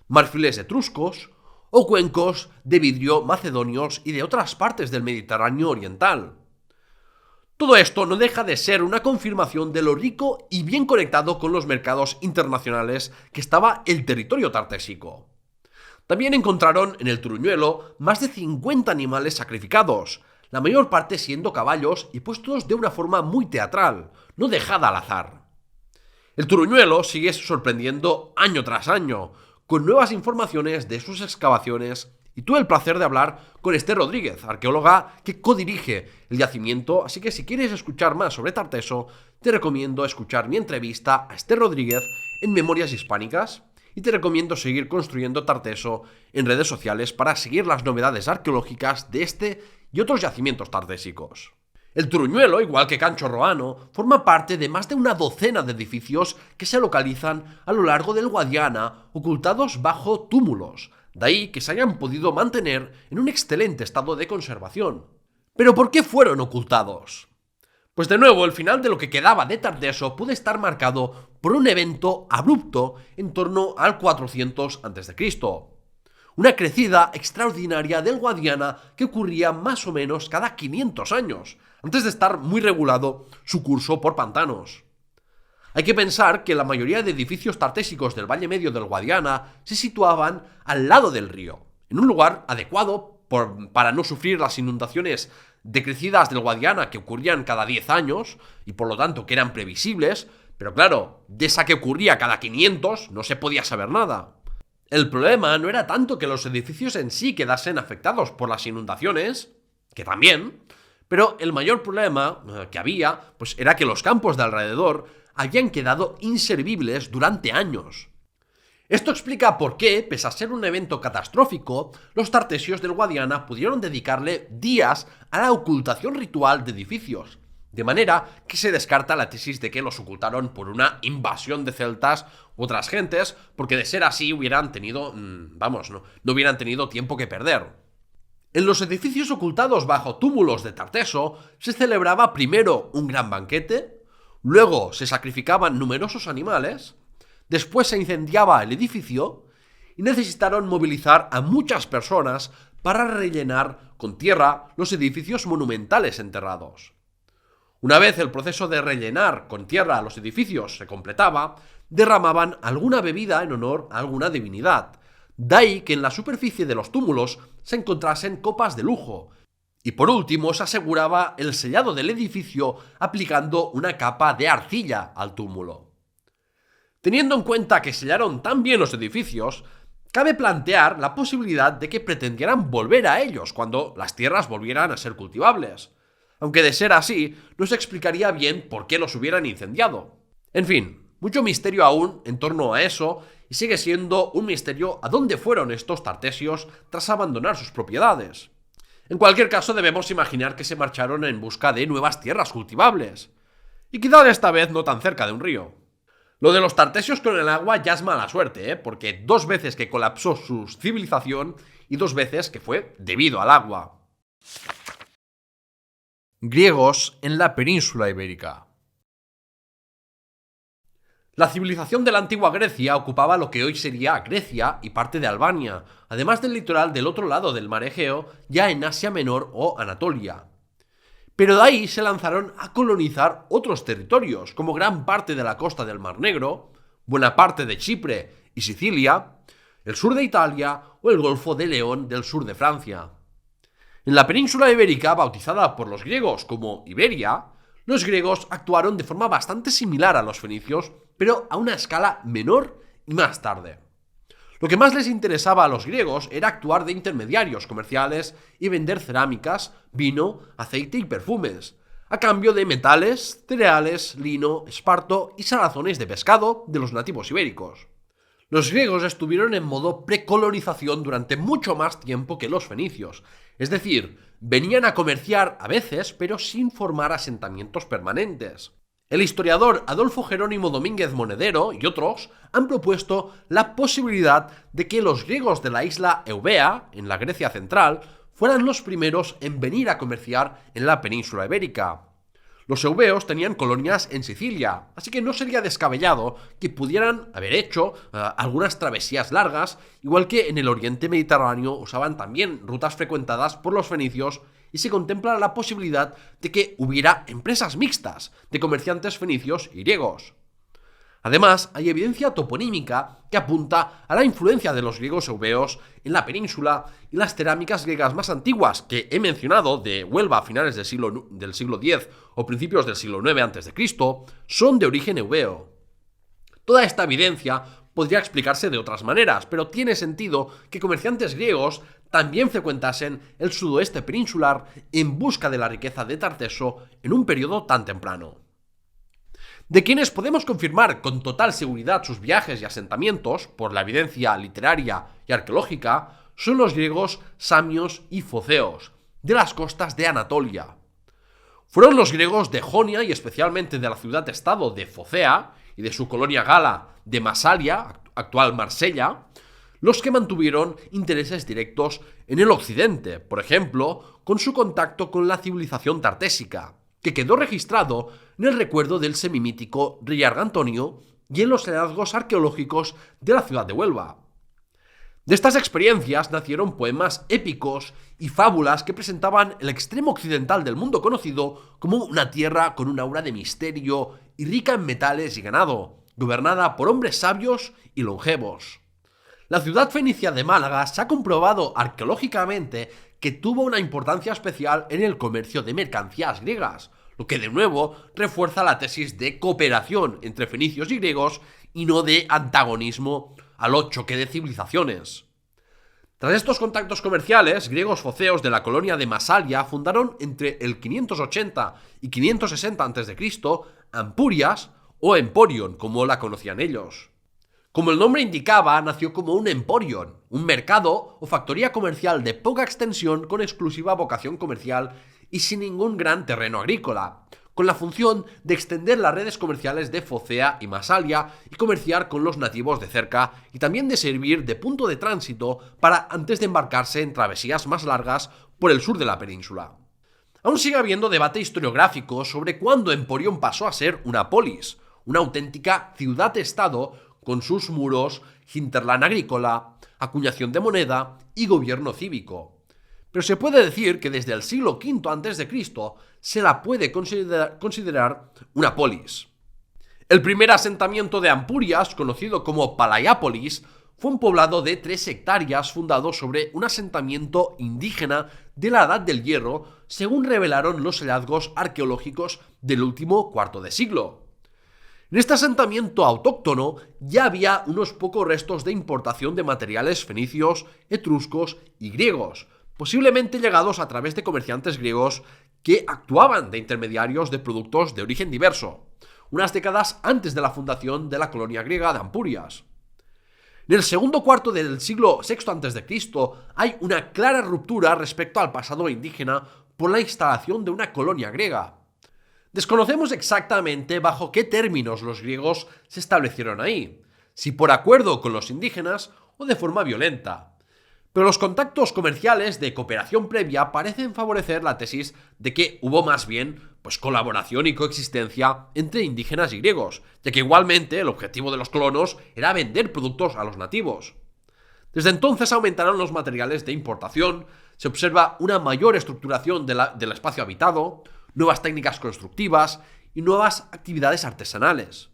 marfiles etruscos o cuencos de vidrio macedonios y de otras partes del Mediterráneo oriental. Todo esto no deja de ser una confirmación de lo rico y bien conectado con los mercados internacionales que estaba el territorio tartésico. También encontraron en el Turuñuelo más de 50 animales sacrificados, la mayor parte siendo caballos y puestos de una forma muy teatral, no dejada al azar. El Turuñuelo sigue sorprendiendo año tras año, con nuevas informaciones de sus excavaciones, y tuve el placer de hablar con Esther Rodríguez, arqueóloga que codirige el yacimiento, así que si quieres escuchar más sobre Tarteso, te recomiendo escuchar mi entrevista a Esther Rodríguez en Memorias Hispánicas, y te recomiendo seguir construyendo Tarteso en redes sociales para seguir las novedades arqueológicas de este y otros yacimientos tartésicos. El Turuñuelo, igual que Cancho Roano, forma parte de más de una docena de edificios que se localizan a lo largo del Guadiana, ocultados bajo túmulos, de ahí que se hayan podido mantener en un excelente estado de conservación. ¿Pero por qué fueron ocultados? Pues de nuevo, el final de lo que quedaba de Tarteso puede estar marcado por un evento abrupto en torno al 400 a.C. Una crecida extraordinaria del Guadiana que ocurría más o menos cada 500 años, antes de estar muy regulado su curso por pantanos. Hay que pensar que la mayoría de edificios tartésicos del Valle Medio del Guadiana se situaban al lado del río, en un lugar adecuado para no sufrir las inundaciones decrecidas del Guadiana que ocurrían cada 10 años y por lo tanto que eran previsibles, pero claro, de esa que ocurría cada 500 no se podía saber nada. El problema no era tanto que los edificios en sí quedasen afectados por las inundaciones, que también, pero el mayor problema que había pues era que los campos de alrededor habían quedado inservibles durante años. Esto explica por qué, pese a ser un evento catastrófico, los tartesios del Guadiana pudieron dedicarle días a la ocultación ritual de edificios, de manera que se descarta la tesis de que los ocultaron por una invasión de celtas u otras gentes, porque de ser así hubieran tenido, no hubieran tenido tiempo que perder. En los edificios ocultados bajo túmulos de Tarteso se celebraba primero un gran banquete, luego se sacrificaban numerosos animales, después se incendiaba el edificio y necesitaron movilizar a muchas personas para rellenar con tierra los edificios monumentales enterrados. Una vez el proceso de rellenar con tierra los edificios se completaba, derramaban alguna bebida en honor a alguna divinidad. De ahí que en la superficie de los túmulos se encontrasen copas de lujo. Y por último se aseguraba el sellado del edificio aplicando una capa de arcilla al túmulo. Teniendo en cuenta que sellaron tan bien los edificios, cabe plantear la posibilidad de que pretendieran volver a ellos cuando las tierras volvieran a ser cultivables. Aunque de ser así, no se explicaría bien por qué los hubieran incendiado. En fin, mucho misterio aún en torno a eso, y sigue siendo un misterio a dónde fueron estos tartesios tras abandonar sus propiedades. En cualquier caso, debemos imaginar que se marcharon en busca de nuevas tierras cultivables. Y quizá esta vez no tan cerca de un río. Lo de los tartesios con el agua ya es mala suerte, porque 2 veces que colapsó su civilización y 2 veces que fue debido al agua. Griegos en la península ibérica. La civilización de la antigua Grecia ocupaba lo que hoy sería Grecia y parte de Albania, además del litoral del otro lado del mar Egeo, ya en Asia Menor o Anatolia. Pero de ahí se lanzaron a colonizar otros territorios, como gran parte de la costa del Mar Negro, buena parte de Chipre y Sicilia, el sur de Italia o el Golfo de León del sur de Francia. En la península ibérica, bautizada por los griegos como Iberia, los griegos actuaron de forma bastante similar a los fenicios, pero a una escala menor y más tarde. Lo que más les interesaba a los griegos era actuar de intermediarios comerciales y vender cerámicas, vino, aceite y perfumes, a cambio de metales, cereales, lino, esparto y salazones de pescado de los nativos ibéricos. Los griegos estuvieron en modo precolonización durante mucho más tiempo que los fenicios, es decir, venían a comerciar a veces, pero sin formar asentamientos permanentes. El historiador Adolfo Jerónimo Domínguez Monedero y otros han propuesto la posibilidad de que los griegos de la isla Eubea, en la Grecia central, fueran los primeros en venir a comerciar en la península ibérica. Los eubeos tenían colonias en Sicilia, así que no sería descabellado que pudieran haber hecho algunas travesías largas, igual que en el oriente mediterráneo usaban también rutas frecuentadas por los fenicios, y se contempla la posibilidad de que hubiera empresas mixtas de comerciantes fenicios y griegos. Además, hay evidencia toponímica que apunta a la influencia de los griegos eubeos en la península y las cerámicas griegas más antiguas que he mencionado de Huelva a finales del siglo X o principios del siglo IX a.C. son de origen eubeo. Toda esta evidencia podría explicarse de otras maneras, pero tiene sentido que comerciantes griegos también frecuentasen el sudoeste peninsular en busca de la riqueza de Tarteso en un periodo tan temprano. De quienes podemos confirmar con total seguridad sus viajes y asentamientos, por la evidencia literaria y arqueológica, son los griegos samios y foceos, de las costas de Anatolia. Fueron los griegos de Jonia y especialmente de la ciudad-estado de Focea y de su colonia gala de Masalia, actual Marsella, los que mantuvieron intereses directos en el occidente, por ejemplo, con su contacto con la civilización tartésica. que quedó registrado en el recuerdo del semimítico rey Argantonio y en los hallazgos arqueológicos de la ciudad de Huelva. De estas experiencias nacieron poemas épicos y fábulas que presentaban el extremo occidental del mundo conocido como una tierra con un aura de misterio y rica en metales y ganado, gobernada por hombres sabios y longevos. La ciudad fenicia de Málaga se ha comprobado arqueológicamente que tuvo una importancia especial en el comercio de mercancías griegas, lo que de nuevo refuerza la tesis de cooperación entre fenicios y griegos y no de antagonismo al choque de civilizaciones. Tras estos contactos comerciales, griegos foceos de la colonia de Masalia fundaron entre el 580 y 560 a.C. Ampurias o Emporion, como la conocían ellos. Como el nombre indicaba, nació como un emporion, un mercado o factoría comercial de poca extensión con exclusiva vocación comercial y sin ningún gran terreno agrícola, con la función de extender las redes comerciales de Focea y Masalia y comerciar con los nativos de cerca y también de servir de punto de tránsito para antes de embarcarse en travesías más largas por el sur de la península. Aún sigue habiendo debate historiográfico sobre cuándo Emporion pasó a ser una polis, una auténtica ciudad-estado con sus muros, hinterland agrícola, acuñación de moneda y gobierno cívico. Pero se puede decir que desde el siglo V a.C. se la puede considerar una polis. El primer asentamiento de Ampurias, conocido como Palaiápolis, fue un poblado de 3 hectáreas fundado sobre un asentamiento indígena de la Edad del Hierro, según revelaron los hallazgos arqueológicos del último cuarto de siglo. En este asentamiento autóctono ya había unos pocos restos de importación de materiales fenicios, etruscos y griegos, posiblemente llegados a través de comerciantes griegos que actuaban de intermediarios de productos de origen diverso, unas décadas antes de la fundación de la colonia griega de Ampurias. En el segundo cuarto del siglo VI a.C. hay una clara ruptura respecto al pasado indígena por la instalación de una colonia griega. Desconocemos exactamente bajo qué términos los griegos se establecieron ahí, si por acuerdo con los indígenas o de forma violenta. Pero los contactos comerciales de cooperación previa parecen favorecer la tesis de que hubo más bien colaboración y coexistencia entre indígenas y griegos, ya que igualmente el objetivo de los colonos era vender productos a los nativos. Desde entonces aumentaron los materiales de importación, se observa una mayor estructuración del espacio habitado, nuevas técnicas constructivas y nuevas actividades artesanales.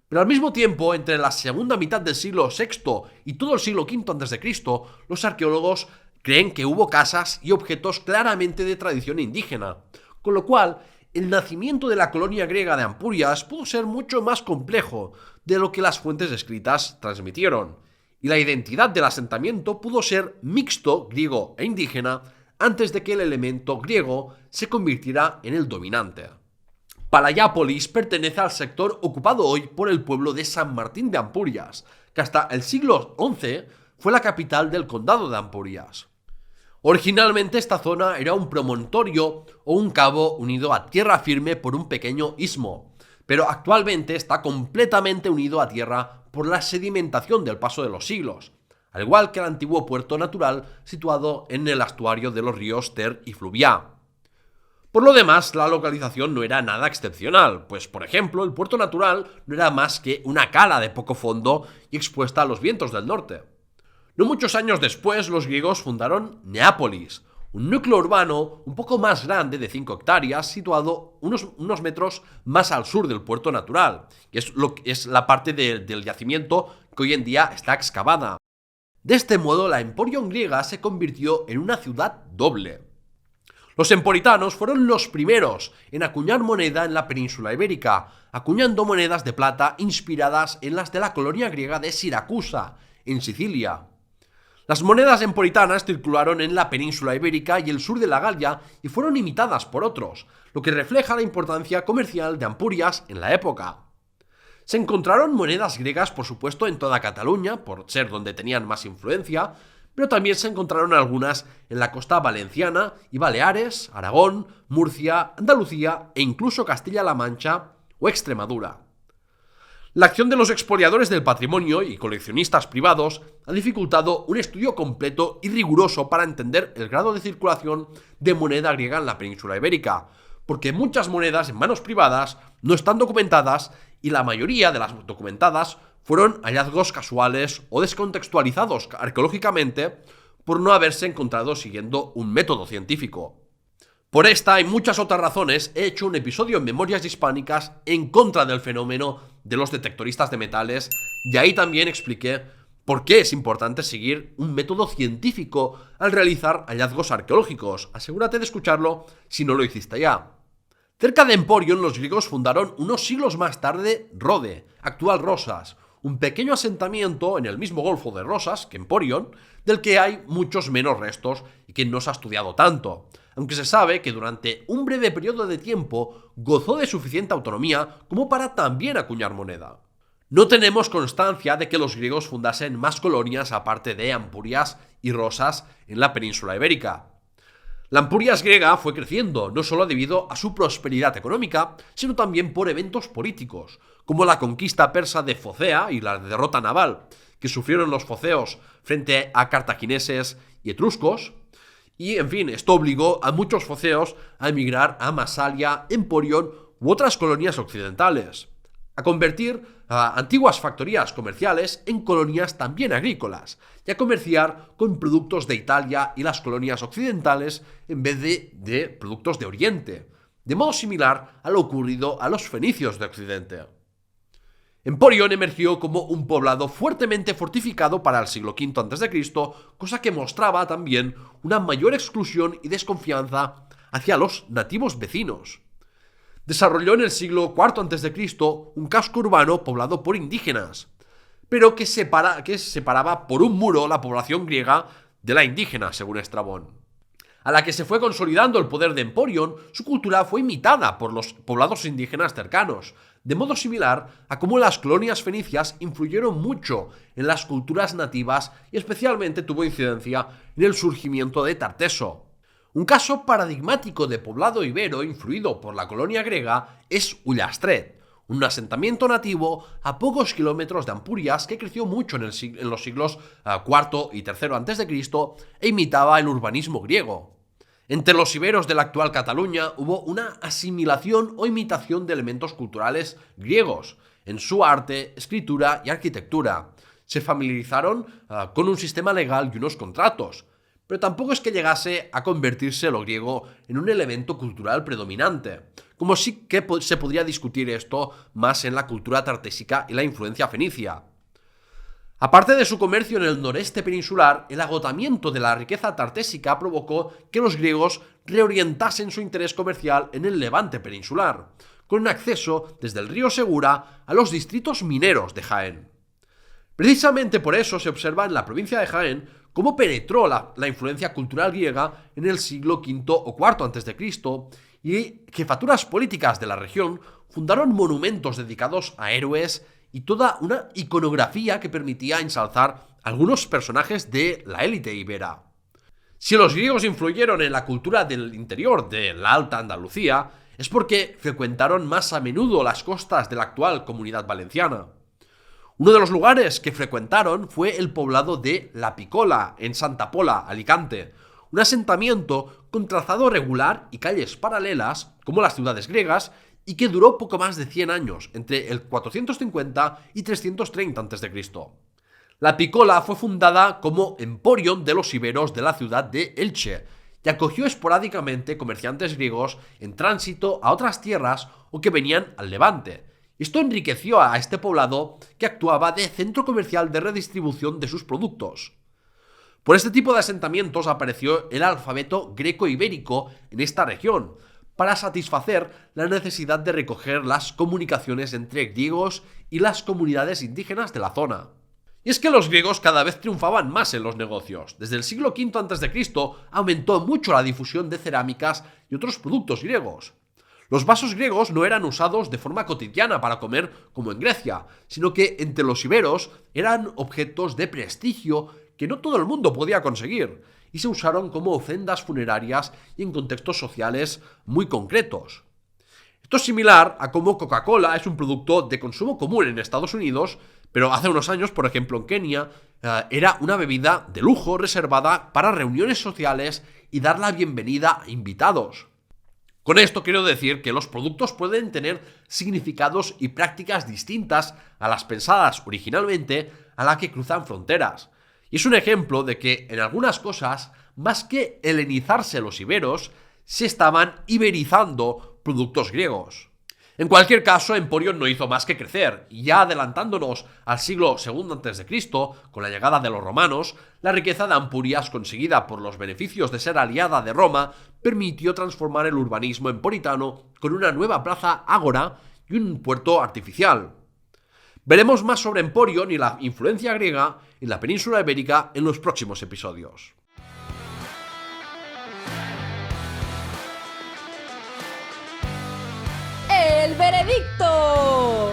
Pero al mismo tiempo, entre la segunda mitad del siglo VI y todo el siglo V a.C., los arqueólogos creen que hubo casas y objetos claramente de tradición indígena, con lo cual el nacimiento de la colonia griega de Ampurias pudo ser mucho más complejo de lo que las fuentes escritas transmitieron, y la identidad del asentamiento pudo ser mixto griego e indígena antes de que el elemento griego se convirtiera en el dominante. Palaiápolis pertenece al sector ocupado hoy por el pueblo de San Martín de Ampurias, que hasta el siglo XI fue la capital del condado de Ampurias. Originalmente esta zona era un promontorio o un cabo unido a tierra firme por un pequeño istmo, pero actualmente está completamente unido a tierra por la sedimentación del paso de los siglos, al igual que el antiguo puerto natural situado en el estuario de los ríos Ter y Fluvià. Por lo demás, la localización no era nada excepcional, pues por ejemplo el puerto natural no era más que una cala de poco fondo y expuesta a los vientos del norte. No muchos años después, los griegos fundaron Neápolis, un núcleo urbano un poco más grande de 5 hectáreas situado unos metros más al sur del puerto natural, que es la parte del yacimiento que hoy en día está excavada. De este modo, la Emporion griega se convirtió en una ciudad doble. Los emporitanos fueron los primeros en acuñar moneda en la península ibérica, acuñando monedas de plata inspiradas en las de la colonia griega de Siracusa, en Sicilia. Las monedas emporitanas circularon en la península ibérica y el sur de la Galia y fueron imitadas por otros, lo que refleja la importancia comercial de Ampurias en la época. Se encontraron monedas griegas, por supuesto, en toda Cataluña, por ser donde tenían más influencia, pero también se encontraron algunas en la costa valenciana y Baleares, Aragón, Murcia, Andalucía e incluso Castilla-La Mancha o Extremadura. La acción de los expoliadores del patrimonio y coleccionistas privados ha dificultado un estudio completo y riguroso para entender el grado de circulación de moneda griega en la península ibérica, porque muchas monedas en manos privadas no están documentadas y la mayoría de las documentadas fueron hallazgos casuales o descontextualizados arqueológicamente por no haberse encontrado siguiendo un método científico. Por esta y muchas otras razones he hecho un episodio en Memorias Hispánicas en contra del fenómeno de los detectoristas de metales y ahí también expliqué por qué es importante seguir un método científico al realizar hallazgos arqueológicos. Asegúrate de escucharlo si no lo hiciste ya. Cerca de Emporion, los griegos fundaron unos siglos más tarde Rode, actual Rosas, un pequeño asentamiento en el mismo golfo de Rosas que Emporion, del que hay muchos menos restos y que no se ha estudiado tanto, aunque se sabe que durante un breve periodo de tiempo gozó de suficiente autonomía como para también acuñar moneda. No tenemos constancia de que los griegos fundasen más colonias aparte de Ampurias y Rosas en la península ibérica. La Ampurias griega fue creciendo no solo debido a su prosperidad económica, sino también por eventos políticos, como la conquista persa de Focea y la derrota naval que sufrieron los foceos frente a cartagineses y etruscos. Y, en fin, esto obligó a muchos foceos a emigrar a Masalia, Emporion u otras colonias occidentales, a convertir a antiguas factorías comerciales en colonias también agrícolas y a comerciar con productos de Italia y las colonias occidentales en vez de productos de Oriente, de modo similar a lo ocurrido a los fenicios de Occidente. Emporion emergió como un poblado fuertemente fortificado para el siglo V a.C., cosa que mostraba también una mayor exclusión y desconfianza hacia los nativos vecinos. Desarrolló en el siglo IV a.C. un casco urbano poblado por indígenas, pero que separaba por un muro la población griega de la indígena, según Estrabón. A la que se fue consolidando el poder de Emporion, su cultura fue imitada por los poblados indígenas cercanos, de modo similar a cómo las colonias fenicias influyeron mucho en las culturas nativas y especialmente tuvo incidencia en el surgimiento de Tarteso. Un caso paradigmático de poblado ibero influido por la colonia griega es Ullastret, un asentamiento nativo a pocos kilómetros de Ampurias que creció mucho en los siglos IV y III a.C. e imitaba el urbanismo griego. Entre los iberos de la actual Cataluña hubo una asimilación o imitación de elementos culturales griegos en su arte, escritura y arquitectura. Se familiarizaron con un sistema legal y unos contratos, pero tampoco es que llegase a convertirse lo griego en un elemento cultural predominante, como sí que se podría discutir esto más en la cultura tartésica y la influencia fenicia. Aparte de su comercio en el noreste peninsular, el agotamiento de la riqueza tartésica provocó que los griegos reorientasen su interés comercial en el levante peninsular, con un acceso desde el río Segura a los distritos mineros de Jaén. Precisamente por eso se observa en la provincia de Jaén cómo penetró la influencia cultural griega en el siglo V o IV a.C. y jefaturas políticas de la región fundaron monumentos dedicados a héroes y toda una iconografía que permitía ensalzar algunos personajes de la élite ibera. Si los griegos influyeron en la cultura del interior de la Alta Andalucía, es porque frecuentaron más a menudo las costas de la actual Comunidad Valenciana. Uno de los lugares que frecuentaron fue el poblado de La Picola, en Santa Pola, Alicante, un asentamiento con trazado regular y calles paralelas, como las ciudades griegas, y que duró poco más de 100 años, entre el 450 y 330 a.C. La Picola fue fundada como Emporion de los iberos de la ciudad de Elche y acogió esporádicamente comerciantes griegos en tránsito a otras tierras o que venían al Levante. Esto enriqueció a este poblado que actuaba de centro comercial de redistribución de sus productos. Por este tipo de asentamientos apareció el alfabeto greco-ibérico en esta región, para satisfacer la necesidad de recoger las comunicaciones entre griegos y las comunidades indígenas de la zona. Y es que los griegos cada vez triunfaban más en los negocios. Desde el siglo V a.C. aumentó mucho la difusión de cerámicas y otros productos griegos. Los vasos griegos no eran usados de forma cotidiana para comer como en Grecia, sino que entre los iberos eran objetos de prestigio que no todo el mundo podía conseguir, y se usaron como ofrendas funerarias y en contextos sociales muy concretos. Esto es similar a cómo Coca-Cola es un producto de consumo común en Estados Unidos, pero hace unos años, por ejemplo en Kenia, era una bebida de lujo reservada para reuniones sociales y dar la bienvenida a invitados. Con esto quiero decir que los productos pueden tener significados y prácticas distintas a las pensadas originalmente a la que cruzan fronteras. Y es un ejemplo de que en algunas cosas, más que helenizarse los iberos, se estaban iberizando productos griegos. En cualquier caso, Emporio no hizo más que crecer, y ya adelantándonos al siglo II a.C., con la llegada de los romanos, la riqueza de Ampurias conseguida por los beneficios de ser aliada de Roma permitió transformar el urbanismo emporitano con una nueva plaza ágora y un puerto artificial. Veremos más sobre Emporio y la influencia griega en la península ibérica en los próximos episodios. ¡El veredicto!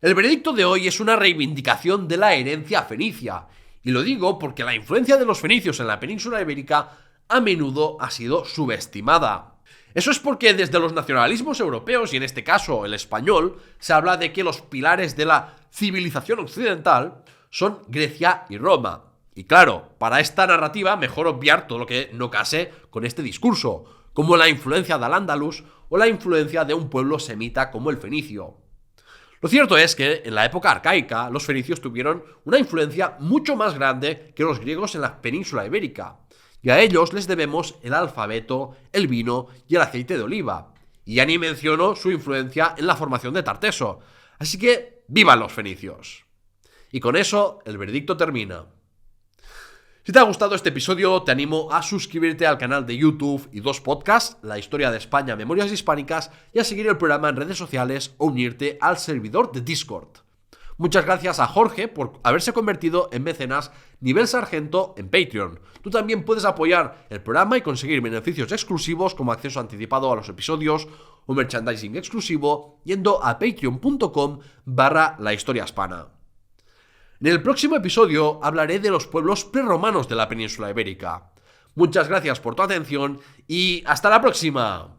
El veredicto de hoy es una reivindicación de la herencia fenicia, y lo digo porque la influencia de los fenicios en la península ibérica a menudo ha sido subestimada. Eso es porque desde los nacionalismos europeos, y en este caso el español, se habla de que los pilares de la civilización occidental son Grecia y Roma. Y claro, para esta narrativa mejor obviar todo lo que no case con este discurso, como la influencia del Al-Ándalus o la influencia de un pueblo semita como el fenicio. Lo cierto es que en la época arcaica los fenicios tuvieron una influencia mucho más grande que los griegos en la península ibérica, y a ellos les debemos el alfabeto, el vino y el aceite de oliva, y ya ni menciono su influencia en la formación de Tarteso, así que ¡vivan los fenicios! Y con eso el veredicto termina. Si te ha gustado este episodio, te animo a suscribirte al canal de YouTube y dos podcasts, La Historia de España, Memorias Hispánicas, y a seguir el programa en redes sociales o unirte al servidor de Discord. Muchas gracias a Jorge por haberse convertido en mecenas nivel sargento en Patreon. Tú también puedes apoyar el programa y conseguir beneficios exclusivos como acceso anticipado a los episodios o merchandising exclusivo yendo a patreon.com/lahistoriahispana. En el próximo episodio hablaré de los pueblos prerromanos de la península ibérica. Muchas gracias por tu atención y ¡hasta la próxima!